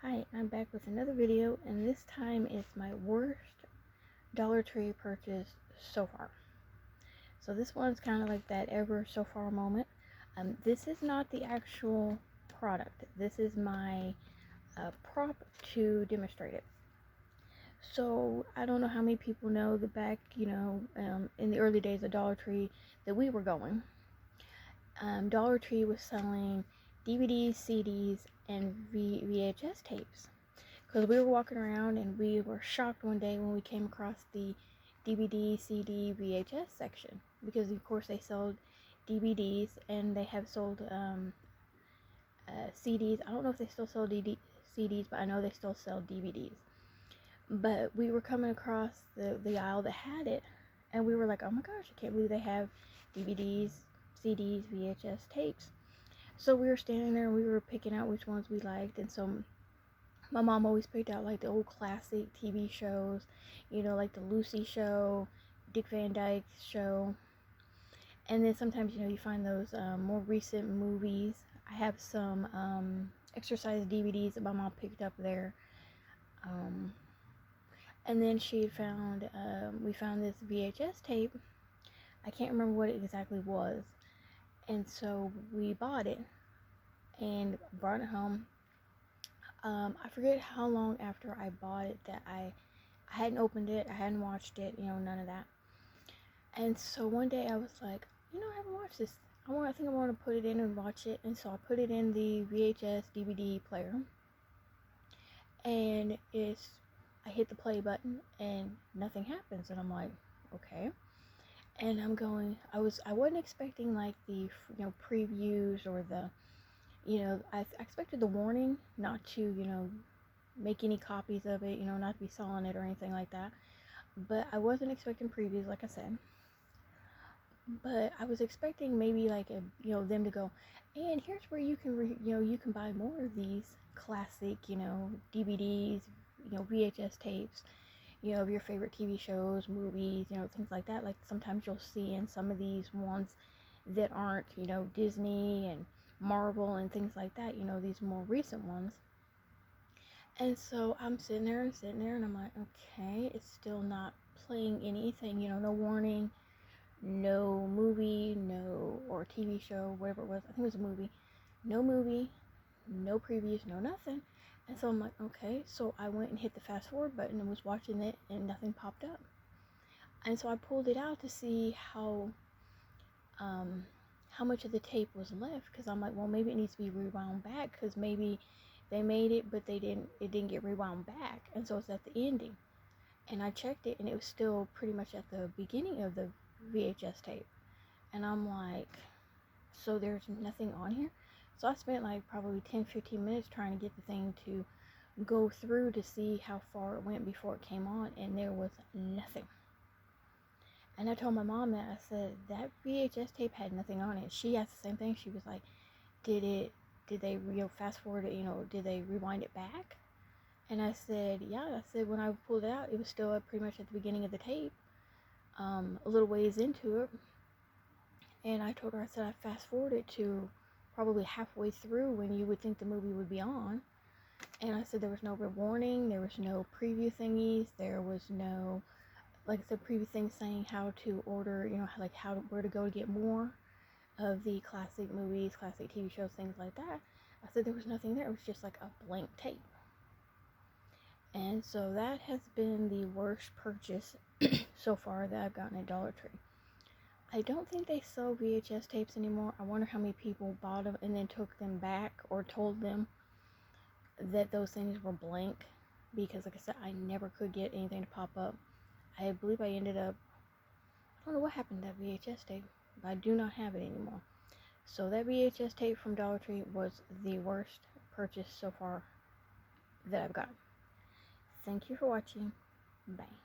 Hi, I'm back with another video, and this time it's my worst Dollar Tree purchase so far. So this one's kind of like that ever so far moment. This is not the actual product. This is my prop to demonstrate it. So I don't know how many people know the back, in the early days of Dollar Tree that we were going. Dollar Tree was selling DVDs, CDs, and VHS tapes. Because we were walking around and we were shocked one day when we came across the DVD, CD, VHS section. Because of course they sold DVDs and they have sold CDs. I don't know if they still sell CDs, but I know they still sell DVDs. But we were coming across the aisle that had it, and we were like, oh my gosh, I can't believe they have DVDs, CDs, VHS tapes. So we were standing there and we were picking out which ones we liked, and so my mom always picked out like the old classic TV shows, like the Lucy show, Dick Van Dyke show, and then sometimes you find those more recent movies. I have some exercise DVDs that my mom picked up there. And then we found this VHS tape. I can't remember what it exactly was. And so we bought it and brought it home. I forget how long after I bought it that I hadn't opened it, I hadn't watched it, none of that. And so one day I was like, I haven't watched this. I think I want to put it in and watch it. And so I put it in the VHS DVD player. And I hit the play button and nothing happens. And I'm like, okay. And I wasn't expecting like the, previews or the, I expected the warning not to, make any copies of it, not to be selling it or anything like that. But I wasn't expecting previews, like I said. But I was expecting maybe like them to go, and here's where you can you can buy more of these classic, DVDs, VHS tapes, of your favorite TV shows, movies, things like that. Like sometimes you'll see in some of these ones that aren't, Disney and Marvel and things like that, these more recent ones. And so I'm sitting there and I'm like, okay, it's still not playing anything, no warning, no movie, or TV show, whatever it was. I think it was a movie. No movie, no previews, no nothing. And so I'm like, okay. So I went and hit the fast forward button and was watching it and nothing popped up. And so I pulled it out to see how much of the tape was left, because I'm like, well, maybe it needs to be rewound back, because maybe they made it but it didn't get rewound back, and so it's at the ending. And I checked it and it was still pretty much at the beginning of the VHS tape. And I'm like, so there's nothing on here? So I spent like probably 10-15 minutes trying to get the thing to go through to see how far it went before it came on, and there was nothing. And I told my mom that. I said, that VHS tape had nothing on it. She asked the same thing. She was like, did they fast forward it, did they rewind it back? And I said, yeah. I said, when I pulled it out, it was still pretty much at the beginning of the tape, a little ways into it. And I told her, I said, I fast forwarded to probably halfway through when you would think the movie would be on. And I said, there was no warning, there was no preview thingies, there was no, like the preview thing saying how to order, where to go to get more of the classic movies, classic TV shows, things like that. I said there was nothing there. It was just like a blank tape. And so that has been the worst purchase so far that I've gotten at Dollar Tree. I don't think they sell VHS tapes anymore. I wonder how many people bought them and then took them back or told them that those things were blank, because like I said, I never could get anything to pop up. I believe I ended up, I don't know what happened to that VHS tape, but I do not have it anymore. So that VHS tape from Dollar Tree was the worst purchase so far that I've got. Thank you for watching. Bye.